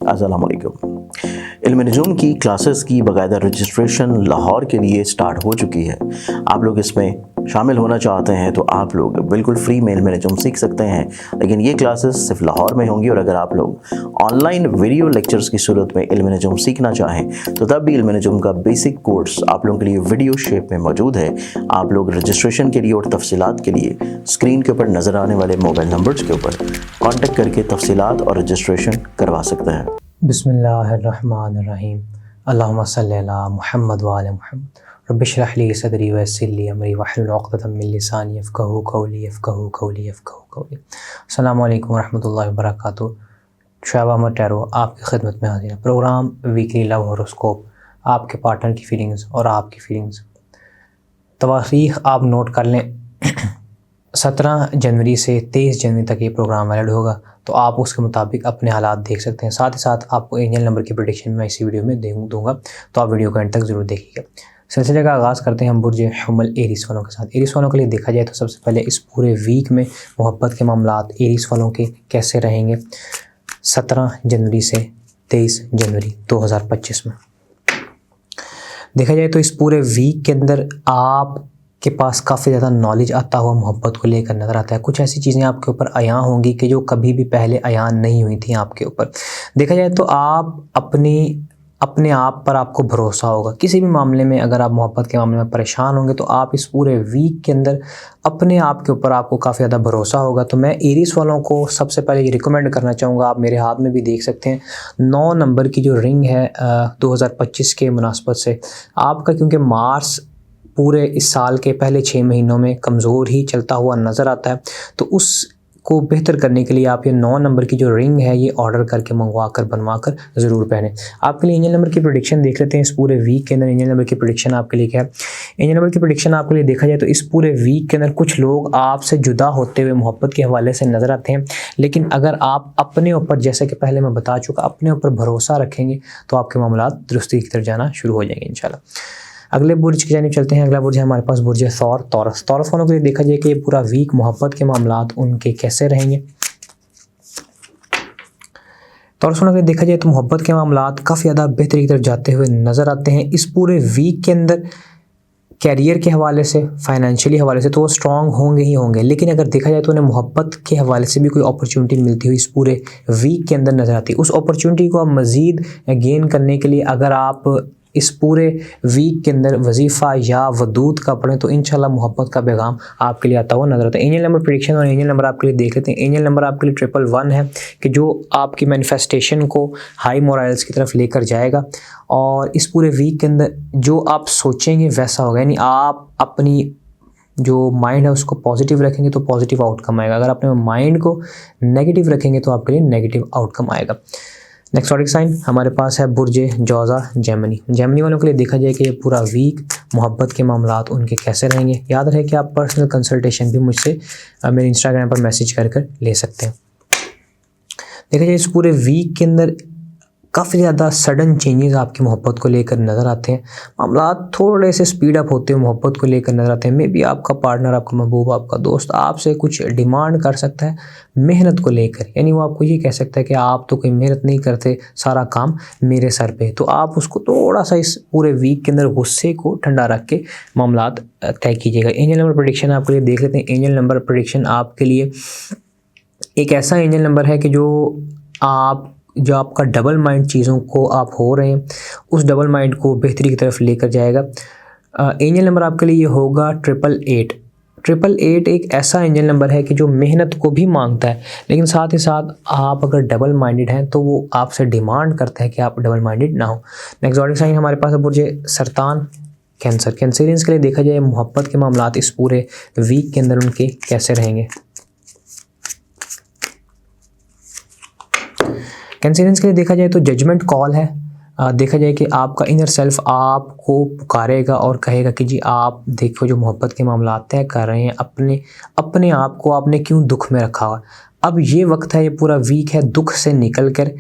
अस्सलाम वालेकुम। इल्म नजूम की क्लासेस की बाकायदा रजिस्ट्रेशन लाहौर के लिए स्टार्ट हो चुकी है। आप लोग इसमें शामिल होना चाहते हैं तो आप लोग बिल्कुल फ्री में इल्म नजूम सीख सकते हैं, लेकिन ये क्लासेस सिर्फ लाहौर में होंगी। और अगर आप लोग ऑनलाइन वीडियो लेक्चर्स की सूरत में इल्म नजूम सीखना चाहें तो तब भी इल्म नजूम का बेसिक कोर्स आप लोगों के लिए वीडियो शेप में मौजूद है। आप लोग रजिस्ट्रेशन के लिए और तफसीलात के लिए स्क्रीन के ऊपर नज़र आने वाले मोबाइल नंबर्स के ऊपर कॉन्टेक्ट करके तफसीलात और रजिस्ट्रेशन करवा सकते हैं। बिस्मिल्लाहिर्रहमानिर्रहीम। अल्लाहुम्मा सल्ली अला मुहम्मद व आले मुहम्मद। रब्बि इश्रह ली सदरी व यस्सिर ली अमरी वहलुल उक़दतम मिन लिसानी यफ़क़हू क़ौली। अस्सलामु अलैकुम व रहमतुल्लाहि व बरकातुहू। शुएब अहमद टैरो आपकी खिदमत में हाज़िर है। प्रोग्राम वीकली लव हॉरोस्कोप, आपके पार्टनर की फीलिंग्स और आपकी फीलिंग्स। तवारीख़ आप नोट कर लें। 17 जनवरी से 23 जनवरी तक ये प्रोग्राम वैलिड होगा, तो आप उसके मुताबिक अपने हालात देख सकते हैं। साथ ही साथ आपको एंजल नंबर की प्रेडिक्शन मैं इसी वीडियो में दूंगा, तो आप वीडियो को एंड तक ज़रूर देखिएगा। सिलसिले का आगाज़ करते हैं हम बुर्ज हुमल एरीस वालों के साथ। एरीस वालों के लिए देखा जाए तो सबसे पहले इस पूरे वीक में मोहब्बत के मामलात एरीस वालों के कैसे रहेंगे 17 जनवरी से 23 जनवरी 2025 में। देखा जाए तो इस पूरे वीक के अंदर आप के पास काफ़ी ज़्यादा नॉलेज आता हुआ मोहब्बत को लेकर नज़र आता है। कुछ ऐसी चीज़ें आपके ऊपर अयां होंगी कि जो कभी भी पहले अयां नहीं हुई थी आपके ऊपर। देखा जाए तो आप अपने आप पर आपको भरोसा होगा। किसी भी मामले में अगर आप मोहब्बत के मामले में परेशान होंगे तो आप इस पूरे वीक के अंदर अपने आप के ऊपर आपको काफ़ी ज़्यादा भरोसा होगा। तो मैं एरीस वालों को सबसे पहले ये रिकमेंड करना चाहूँगा, आप मेरे हाथ में भी देख सकते हैं 9 नंबर की जो रिंग है 2025 के मुनासबत से आपका, क्योंकि मार्स पूरे इस साल के पहले 6 महीनों में कमज़ोर ही चलता हुआ नज़र आता है, तो उसको बेहतर करने के लिए आप ये 9 नंबर की जो रिंग है ये ऑर्डर करके मंगवा कर बनवा कर ज़रूर पहने। आपके लिए एंजल नंबर की प्रेडिक्शन देख लेते हैं। इस पूरे वीक के अंदर एंजल नंबर की प्रेडिक्शन आपके लिए क्या है। एंजल नंबर की प्रेडिक्शन आपके लिए देखा जाए तो इस पूरे वीक के अंदर कुछ लोग आपसे जुदा होते हुए मोहब्बत के हवाले से नज़र आते हैं, लेकिन अगर आप अपने ऊपर, जैसे कि पहले मैं बता चुका, अपने ऊपर भरोसा रखेंगे तो आपके मामलात दुरुस्ती की तरफ जाना शुरू हो जाएंगे इंशाल्लाह। अगले बुर्ज की जानिब चलते हैं। अगला बुर्ज है हमारे पास बुर्ज थौर तौरस। तौरस वालों के लिए देखा जाए कि ये पूरा वीक मोहब्बत के मामलात उनके कैसे रहेंगे। तौरस वालों के लिए देखा जाए तो मोहब्बत के मामलात काफ़ी ज़्यादा बेहतरी की तरफ जाते हुए नज़र आते हैं। इस पूरे वीक के अंदर कैरियर के हवाले से, फाइनेंशियली हवाले से तो वो स्ट्रॉन्ग होंगे ही होंगे, लेकिन अगर देखा जाए तो उन्हें मोहब्बत के हवाले से भी कोई अपॉर्चुनिटी मिलती हुई इस पूरे वीक के अंदर नज़र आती है। उस अपॉर्चुनिटी को आप मज़ीद गेन करने के लिए अगर आप इस पूरे वीक के अंदर वजीफ़ा या वदूद का पढ़ें तो इंशाल्लाह मोहब्बत का पैगाम आपके लिए आता हुआ नजर आता है। एंजल नंबर प्रेडिक्शन और एंजल नंबर आपके लिए देख लेते हैं। एंजल नंबर आपके लिए 111 है कि जो आपकी मैनिफेस्टेशन को हाई मोरल्स की तरफ लेकर जाएगा, और इस पूरे वीक के अंदर जो आप सोचेंगे वैसा होगा। यानी आप अपनी जो माइंड है उसको पॉजिटिव रखेंगे तो पॉजिटिव आउटकम आएगा, अगर अपने माइंड को नेगेटिव रखेंगे तो आपके लिए नेगेटिव आउटकम आएगा। नेक्स्ट ऑडिक साइन हमारे पास है बुर्ज जौज़ा जेमिनी। जेमिनी वालों के लिए देखा जाए कि ये पूरा वीक मोहब्बत के मामलात उनके कैसे रहेंगे। याद रहे कि आप पर्सनल कंसल्टेशन भी मुझसे मेरे इंस्टाग्राम पर मैसेज कर ले सकते हैं। देखा जाए इस पूरे वीक के अंदर काफ़ी ज़्यादा सडन चेंजेस आपकी मोहब्बत को लेकर नज़र आते हैं। मामलात थोड़े से स्पीड अप होते हुए मोहब्बत को लेकर नज़र आते हैं। मे बी आपका पार्टनर, आपका महबूब, आपका दोस्त आपसे कुछ डिमांड कर सकता है मेहनत को लेकर। यानी वो आपको ये कह सकता है कि आप तो कोई मेहनत नहीं करते, सारा काम मेरे सर पे। तो आप उसको थोड़ा सा इस पूरे वीक के अंदर गुस्से को ठंडा रख के मामलात तय कीजिएगा। एंजल नंबर प्रेडिक्शन आपके लिए देख लेते हैं। एंजल नंबर प्रेडिक्शन आपके लिए एक ऐसा एंजल नंबर है कि जो आपका डबल माइंड चीज़ों को आप हो रहे हैं उस डबल माइंड को बेहतरी की तरफ लेकर जाएगा। एंजल नंबर आपके लिए ये होगा 888। 888 एक ऐसा एंजल नंबर है कि जो मेहनत को भी मांगता है, लेकिन साथ ही साथ आप अगर डबल माइंडेड हैं तो वो आपसे डिमांड करता है कि आप डबल माइंडेड ना हो। नेक्स्ट ज़ोडिक साइन हमारे पास है बुर्ज सरतान कैंसर। कैंसरियंस के लिए देखा जाए मोहब्बत के मामलात इस पूरे वीक के अंदर उनके कैसे रहेंगे। कैंसरियंस के लिए देखा जाए तो जजमेंट कॉल है। देखा जाए कि आपका इनर सेल्फ आपको पुकारेगा और कहेगा कि जी आप देखो जो मोहब्बत के मामलात तय कर रहे हैं, अपने आप को आपने क्यों दुख में रखा हुआ। अब ये वक्त है, ये पूरा वीक है दुख से निकल कर,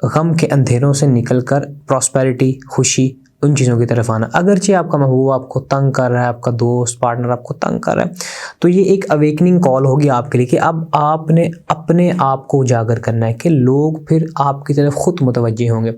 गम के अंधेरों से निकल कर प्रॉस्पेरिटी, खुशी, उन चीज़ों की तरफ आना। अगरचे आपका महबूब आपको तंग कर रहा है, आपका दोस्त पार्टनर आपको तंग कर रहा है, तो ये एक अवेकनिंग कॉल होगी आपके लिए कि अब आपने अपने आप को उजागर करना है कि लोग फिर आपकी तरफ खुद मुतवज्जे होंगे।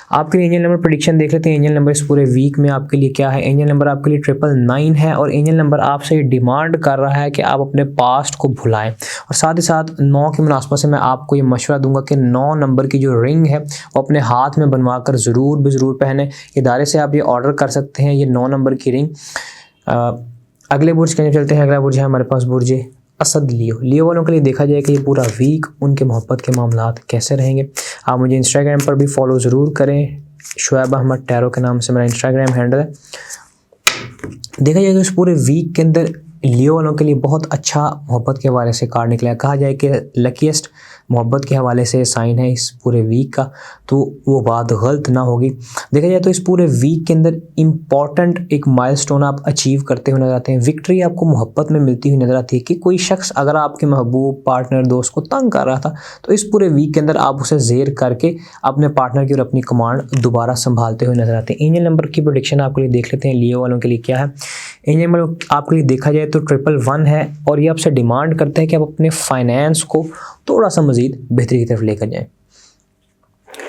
आपके लिए एंजल नंबर प्रेडिक्शन देख लेते हैं। एंजल नंबर इस पूरे वीक में आपके लिए क्या है। एंजल नंबर आपके लिए 999 है और एंजल नंबर आपसे डिमांड कर रहा है कि आप अपने पास्ट को भुलाएं। और साथ ही साथ 9 की मुनासबत से मैं आपको ये मशवरा दूंगा कि 9 नंबर की जो रिंग है वो अपने हाथ में बनवा कर ज़रूर पहने। इदारे से आप ये ऑर्डर कर सकते हैं ये 9 नंबर की रिंग। अगले बुर्ज के चलते हैं। अगला बुर्ज है हमारे पास बुर्ज असद लियो वालों के लिए देखा जाए कि ये पूरा वीक उनके मोहब्बत के मामलात कैसे रहेंगे। आप मुझे इंस्टाग्राम पर भी फॉलो ज़रूर करें, शुएब अहमद टैरो के नाम से मेरा इंस्टाग्राम हैंडल है। देखा जाए तो इस पूरे वीक के अंदर लियो वालों के लिए बहुत अच्छा मोहब्बत के हवाले से कार्ड निकला है। कहा जाए कि लकीस्ट मोहब्बत के हवाले से साइन है इस पूरे वीक का, तो वो बात गलत ना होगी। देखा जाए तो इस पूरे वीक के अंदर इम्पॉर्टेंट एक माइलस्टोन आप अचीव करते हुए नजर आते हैं। विक्ट्री आपको मोहब्बत में मिलती हुई नजर आती है कि कोई शख्स अगर आपके महबूब पार्टनर दोस्त को तंग कर रहा था तो इस पूरे वीक के अंदर आप उसे जेर करके अपने पार्टनर की और अपनी कमांड दोबारा संभालते हुए नजर आते हैं। एंजल नंबर की प्रेडिक्शन आपके लिए देख लेते हैं लियो वालों के लिए क्या है। एंजल नंबर आपके लिए देखा जाए तो 111 है और ये आपसे डिमांड करता है कि आप अपने फाइनेंस को थोड़ा सा मजीद बेहतरी की तरफ लेकर जाएं।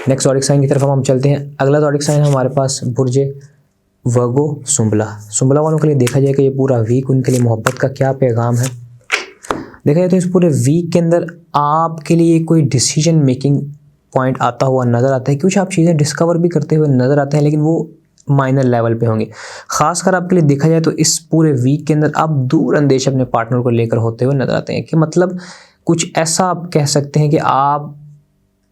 नेक्स्ट ज़ोडिक साइन की तरफ हम चलते हैं। अगला ज़ोडिक साइन है हमारे पास बुर्ज वर्गो सुंबला वालों के लिए देखा जाए कि ये पूरा वीक उनके लिए मोहब्बत का क्या पैगाम है। देखा जाए तो इस पूरे वीक के अंदर आपके लिए कोई डिसीजन मेकिंग पॉइंट आता हुआ नज़र आता है। कुछ आप चीज़ें डिस्कवर भी करते हुए नज़र आते हैं लेकिन वो माइनर लेवल पे होंगे। खासकर आपके लिए देखा जाए तो इस पूरे वीक के अंदर आप दूर अंदेश अपने पार्टनर को लेकर होते हुए नजर आते हैं कि मतलब कुछ ऐसा आप कह सकते हैं कि आप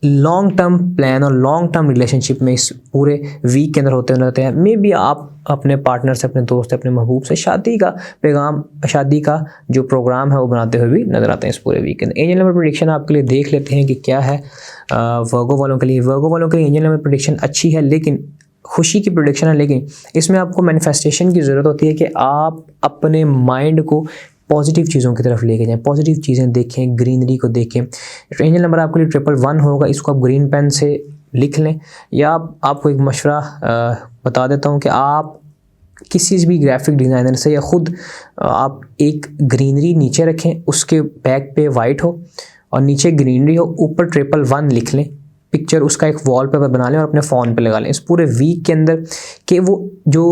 लॉन्ग टर्म प्लान और लॉन्ग टर्म रिलेशनशिप में इस पूरे वीक के अंदर होते हुए नजर आते हैं। मे बी आप अपने पार्टनर से, अपने दोस्त, अपने महबूब से शादी का पैगाम, शादी का जो प्रोग्राम है वो बनाते हुए भी नजर आते हैं इस पूरे वीक के अंदर। एंजल नंबर प्रेडिक्शन आपके लिए देख लेते हैं कि क्या है वर्गो वालों के लिए। वर्गो वालों के लिए एंजल नंबर प्रेडिक्शन अच्छी है, लेकिन खुशी की प्रेडिक्शन है, लेकिन इसमें आपको मैनिफेस्टेशन की ज़रूरत होती है कि आप अपने माइंड को पॉजिटिव चीज़ों की तरफ लेके जाएं, पॉजिटिव चीज़ें देखें, ग्रीनरी को देखें। एंजल नंबर आपके लिए 111 होगा, इसको आप ग्रीन पेन से लिख लें। या आपको एक मशवरा बता देता हूँ कि आप किसी भी ग्राफिक डिज़ाइनर से या ख़ुद आप एक ग्रीनरी नीचे रखें, उसके बैक पे वाइट हो और नीचे ग्रीनरी हो, ऊपर 111 लिख लें, पिक्चर उसका एक वॉलपेपर बना लें और अपने फ़ोन पे लगा लें इस पूरे वीक के अंदर कि वो जो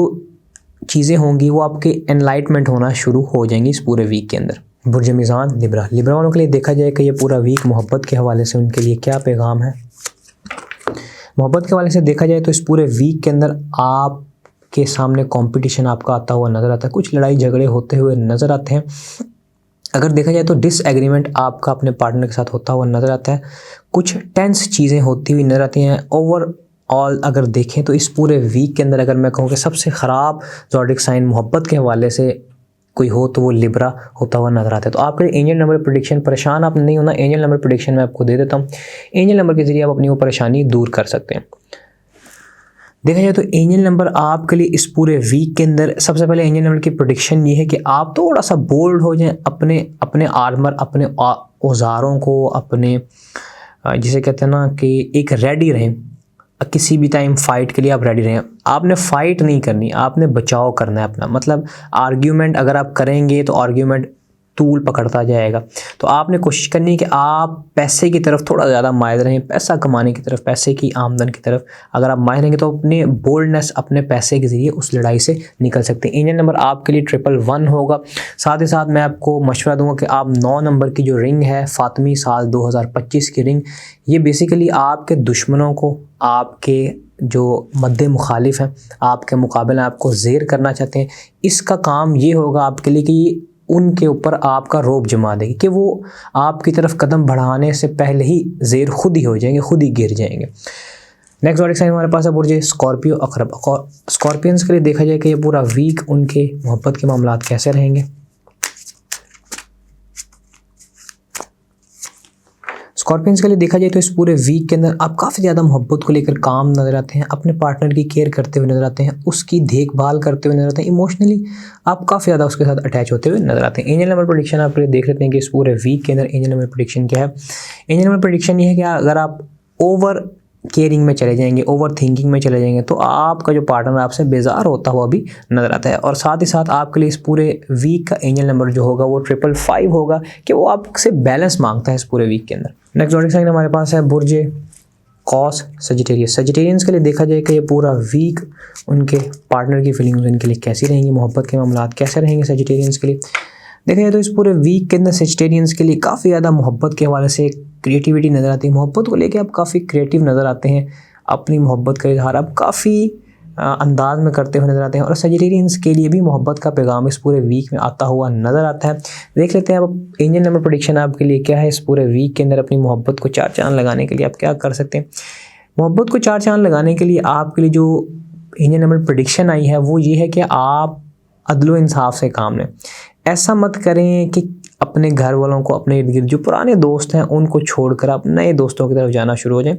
चीज़ें होंगी वो आपके एनलाइटमेंट होना शुरू हो जाएंगी इस पूरे वीक के अंदर। बुर्ज मीज़ान लिब्रा वालों के लिए देखा जाए कि ये पूरा वीक मोहब्बत के हवाले से उनके लिए क्या पैगाम है। मोहब्बत के हवाले से देखा जाए तो इस पूरे वीक के अंदर आपके सामने कंपटीशन आपका आता हुआ नज़र आता है, कुछ लड़ाई झगड़े होते हुए नज़र आते हैं। अगर देखा जाए तो डिसएग्रीमेंट आपका अपने पार्टनर के साथ होता हुआ नज़र आता है, कुछ टेंस चीज़ें होती हुई नज़र आती हैं। ओवरऑल अगर देखें तो इस पूरे वीक के अंदर अगर मैं कहूँ कि सबसे ख़राब ज़ोडिक साइन मोहब्बत के हवाले से कोई हो तो वो लिब्रा होता हुआ नज़र आता है। तो आपके एंजल नंबर प्रेडिक्शन, परेशान आप नहीं होना, एंजल नंबर प्रेडिक्शन मैं आपको दे देता हूँ। एंजल नंबर के ज़रिए आप अपनी वो परेशानी दूर कर सकते हैं। देखा जाए तो एंजल नंबर आपके लिए इस पूरे वीक के अंदर सबसे पहले एंजल नंबर की प्रेडिक्शन ये है कि आप थोड़ा सा बोल्ड हो जाएं, अपने आर्मर, अपने औजारों को, अपने जिसे कहते हैं ना कि एक रेडी रहें, किसी भी टाइम फाइट के लिए आप रेडी रहें। आपने फाइट नहीं करनी, आपने बचाव करना है अपना। मतलब आर्ग्यूमेंट अगर आप करेंगे तो आर्ग्यूमेंट तूल पकड़ता जाएगा। तो आपने कोशिश करनी है कि आप पैसे की तरफ थोड़ा ज़्यादा माहिर रहें, पैसा कमाने की तरफ, पैसे की आमदन की तरफ अगर आप माहिर रहेंगे तो अपने बोल्डनेस, अपने पैसे के ज़रिए उस लड़ाई से निकल सकते हैं। एंजल नंबर आपके लिए 111 होगा। साथ ही साथ मैं आपको मशवरा दूंगा कि आप 9 नंबर की जो रिंग है, फातमी साल 2025 की रिंग, ये बेसिकली आपके दुश्मनों को, आपके जो मद्दे मुखालिफ हैं, आपके मुकाबले आपको ज़ेर करना चाहते हैं, इसका काम ये होगा आपके लिए कि उनके ऊपर आपका रौब जमा देगी कि वो आपकी तरफ कदम बढ़ाने से पहले ही ज़ेर खुद ही हो जाएंगे, खुद ही गिर जाएंगे। नेक्स्ट ज़ोडिक साइन हमारे पास है बुर्ज स्कॉर्पियो अक़रब। स्कॉर्पियंस के लिए देखा जाए कि ये पूरा वीक उनके मोहब्बत के मामलात कैसे रहेंगे। स्कॉर्पियंस के लिए देखा जाए तो इस पूरे वीक के अंदर आप काफ़ी ज़्यादा मोहब्बत को लेकर काम नज़र आते हैं, अपने पार्टनर की केयर करते हुए नज़र आते हैं, उसकी देखभाल करते हुए नज़र आते हैं, इमोशनली आप काफ़ी ज़्यादा उसके साथ अटैच होते हुए नज़र आते हैं। एंजल नंबर प्रेडिक्शन आप देख लेते हैं कि इस पूरे वीक के अंदर एंजल नंबर प्रेडिक्शन क्या है। एंजल नंबर प्रेडिक्शन ये है कि अगर आप ओवर केयरिंग में चले जाएंगे, ओवर थिंकिंग में चले जाएंगे, तो आपका जो पार्टनर आपसे बेजार होता हुआ भी नज़र आता है। और साथ ही साथ आपके लिए इस पूरे वीक का एंजल नंबर जो होगा वो 555 होगा कि वो आपसे बैलेंस मांगता है इस पूरे वीक के अंदर। नेक्स्ट ज़ोडिक साइन हमारे पास है बुर्ज कॉस सजिटेरियस। सजिटेरियंस के लिए देखा जाए कि ये पूरा वीक उनके पार्टनर की फीलिंग्स उनके लिए कैसी रहेंगी, मोहब्बत के मामलात कैसे रहेंगे सजिटेरियंस के लिए। देखा जाए तो इस पूरे वीक के अंदर सजिटेरियंस के लिए काफ़ी ज़्यादा मोहब्बत के हवाले से क्रिएटिविटी नज़र आती है। मोहब्बत को लेके आप काफ़ी क्रिएटिव नज़र आते हैं, अपनी मोहब्बत का इजहार आप काफ़ी अंदाज में करते हुए नज़र आते हैं। और सजिटेरियंस के लिए भी मोहब्बत का पैगाम इस पूरे वीक में आता हुआ नज़र आता है। देख लेते हैं अब एंजल नंबर प्रेडिक्शन आपके लिए क्या है इस पूरे वीक के अंदर। अपनी मोहब्बत को 4 चांद लगाने के लिए आप क्या कर सकते हैं। मोहब्बत को 4 चांद लगाने के लिए आपके लिए जो एंजल नंबर प्रेडिक्शन आई है वो ये है कि आप अदलो इंसाफ से काम लें। ऐसा मत करें कि अपने घर वालों को, अपने इर्द गिर्द जो पुराने दोस्त हैं उनको छोड़कर आप नए दोस्तों की तरफ जाना शुरू हो जाएं।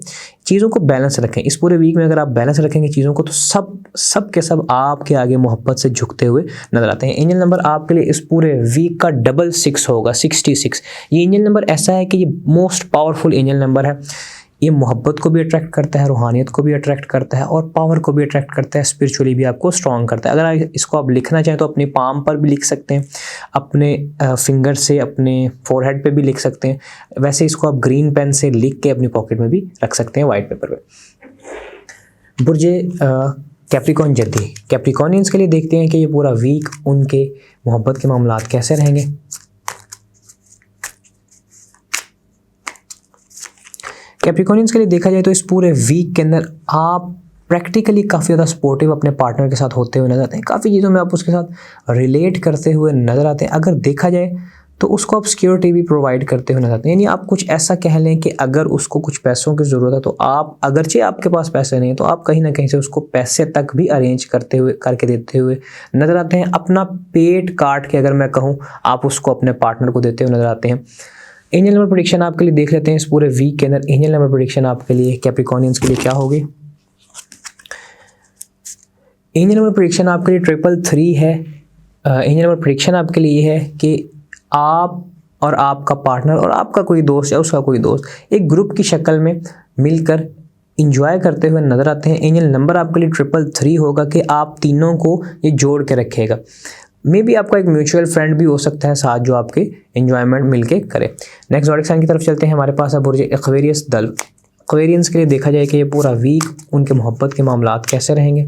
चीज़ों को बैलेंस रखें। इस पूरे वीक में अगर आप बैलेंस रखेंगे चीज़ों को तो सब के सब आपके आगे मोहब्बत से झुकते हुए नज़र आते हैं। एंजल नंबर आपके लिए इस पूरे वीक का 66 होगा, 66। ये एंजल नंबर ऐसा है कि ये मोस्ट पावरफुल एंजल नंबर है। ये मोहब्बत को भी अट्रैक्ट करता है, रूहानियत को भी अट्रैक्ट करता है और पावर को भी अट्रैक्ट करता है, स्पिरिचुअली भी आपको स्ट्रॉन्ग करता है। अगर इसको आप लिखना चाहें तो अपनी पाम पर भी लिख सकते हैं, अपने फिंगर से अपने फोरहेड पे भी लिख सकते हैं। वैसे इसको आप ग्रीन पेन से लिख के अपनी पॉकेट में भी रख सकते हैं, वाइट पेपर पे। बुर्जे कैप्रिकॉन जद्दी, कैप्रिकॉनियंस के लिए देखते हैं कि ये पूरा वीक उनके मोहब्बत के मामलात कैसे रहेंगे। कैप्रिकॉनियंस के लिए देखा जाए तो इस पूरे वीक के अंदर आप प्रैक्टिकली काफ़ी ज़्यादा सपोर्टिव अपने पार्टनर के साथ होते हुए नजर आते हैं। काफ़ी चीज़ों में आप उसके साथ रिलेट करते हुए नज़र आते हैं। अगर देखा जाए तो उसको आप सिक्योरिटी भी प्रोवाइड करते हुए नजर आते हैं। यानी आप कुछ ऐसा कह लें कि अगर उसको कुछ पैसों की ज़रूरत है तो आप, अगरचे आपके पास पैसे नहीं है तो आप कहीं ना कहीं से उसको पैसे तक भी अरेंज करके देते हुए नज़र आते हैं। अपना पेट काट के अगर मैं कहूँ आप उसको अपने पार्टनर को देते हुए नज़र आते हैं। एंजल नंबर प्रेडिक्शन आपके लिए देख लेते हैं इस पूरे वीक के अंदर। एंजल नंबर प्रेडिक्शन आपके लिए कैप्रिकॉनियंस के लिए क्या होगी। एंजल नंबर प्रेडिक्शन आपके लिए 333 है। एंजल नंबर प्रेडिक्शन आपके लिए ये है कि आप और आपका पार्टनर और आपका कोई दोस्त या उसका कोई दोस्त एक ग्रुप की शक्ल में मिलकर इंजॉय करते हुए नज़र आते हैं। एंजल नंबर आपके लिए 333 होगा कि आप तीनों को ये जोड़ के रखेगा। मे बी आपका एक म्यूचुअल फ्रेंड भी हो सकता है साथ जो आपके एंजॉयमेंट मिलके करे। नेक्स्ट ज़ोडिक साइन की तरफ चलते हैं। हमारे पास है बुर्ज एक्वेरियस दल। एक्वेरियंस के लिए देखा जाए कि ये पूरा वीक उनके मोहब्बत के मामलात कैसे रहेंगे।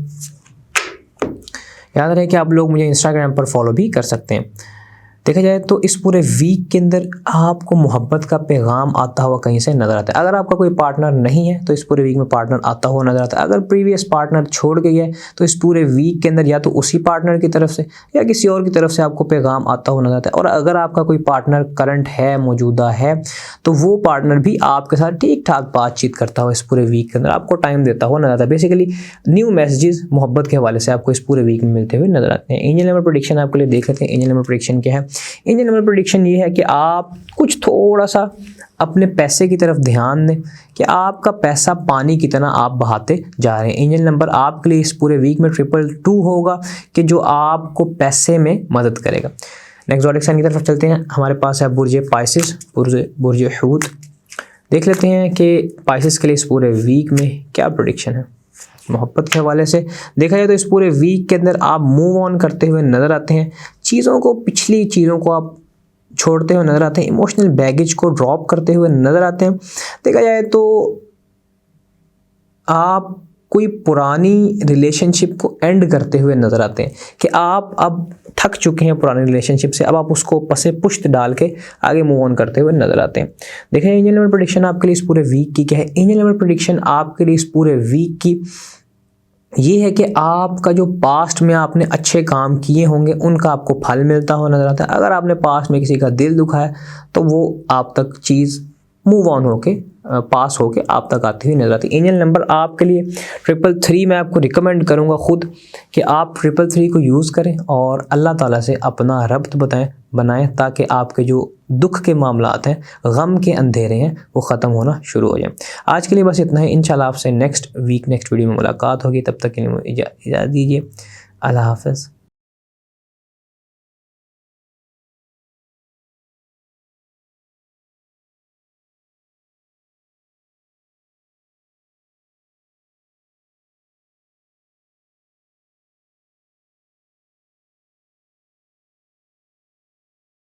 याद रहे कि आप लोग मुझे इंस्टाग्राम पर फॉलो भी कर सकते हैं। देखा जाए तो इस पूरे वीक के अंदर आपको मोहब्बत का पैगाम आता हुआ कहीं से नज़र आता है। अगर आपका कोई पार्टनर नहीं है तो इस पूरे वीक में पार्टनर आता हुआ नज़र आता है। अगर प्रीवियस पार्टनर छोड़ गई है तो इस पूरे वीक के अंदर या तो उसी पार्टनर की तरफ से या किसी और की तरफ से आपको पैगाम आता हुआ नज़र आता है। और अगर आपका कोई पार्टनर करंट है, मौजूदा है, तो वो पार्टनर भी आपके साथ ठीक ठाक बातचीत करता हुआ इस पूरे वीक के अंदर आपको टाइम देता हुआ नजर आता है। बेसिकली न्यू मैसेजेस मोहब्बत के हवाले से आपको इस पूरे वीक में मिलते हुए नजर आते हैं। एंजल नंबर प्रेडिक्शन आपके लिए देख लेते हैं। एंजल नंबर प्रेडिक्शन क्या है। एंजल नंबर प्रेडिक्शन ये है कि आप कुछ थोड़ा सा अपने पैसे की तरफ ध्यान दें कि आपका पैसा पानी की तरह आप बहाते जा रहे हैं। एंजल नंबर आपके लिए इस पूरे वीक में 222 होगा कि जो आपको पैसे में मदद करेगा। नेक्स्ट ज़ोडिक साइन की तरफ चलते हैं। हमारे पास है बुर्ज पाइसिस, बुर्ज हूत। देख लेते हैं कि पाइसिस के लिए इस पूरे वीक में क्या प्रेडिक्शन है। मोहब्बत के हवाले से देखा जाए तो इस पूरे वीक के अंदर आप मूव ऑन करते हुए नज़र आते हैं। चीज़ों को, पिछली चीज़ों को आप छोड़ते हुए नज़र आते हैं। इमोशनल बैगेज को ड्रॉप करते हुए नज़र आते हैं। देखा जाए तो आप कोई पुरानी रिलेशनशिप को एंड करते हुए नज़र आते हैं कि आप अब थक चुके हैं पुरानी रिलेशनशिप से। अब आप उसको पसे पुश्त डाल के आगे मूव ऑन करते हुए नज़र आते हैं। देखिए एंजल नंबर प्रेडिक्शन आपके लिए इस पूरे वीक की क्या है। एंजल नंबर प्रेडिक्शन आपके लिए इस पूरे वीक की ये है कि आपका जो पास्ट में आपने अच्छे काम किए होंगे उनका आपको फल मिलता हुआ नज़र आता है। अगर आपने पास्ट में किसी का दिल दुखाया तो वो आप तक चीज़ मूव ऑन होके पास होके आप तक आती हुई नजर आती है। एंजल नंबर आपके लिए 333 मैं आपको रिकमेंड करूंगा खुद कि आप 333 को यूज़ करें और अल्लाह ताला से अपना रब्त बनाएं ताकि आपके जो दुख के मामलात हैं, गम के अंधेरे हैं, वो ख़त्म होना शुरू हो जाए। आज के लिए बस इतना ही। इंशाल्लाह आपसे नेक्स्ट वीक नेक्स्ट वीडियो में मुलाकात होगी। तब तक के लिए इजाज़त दीजिए। अल्लाह हाफ़िज़।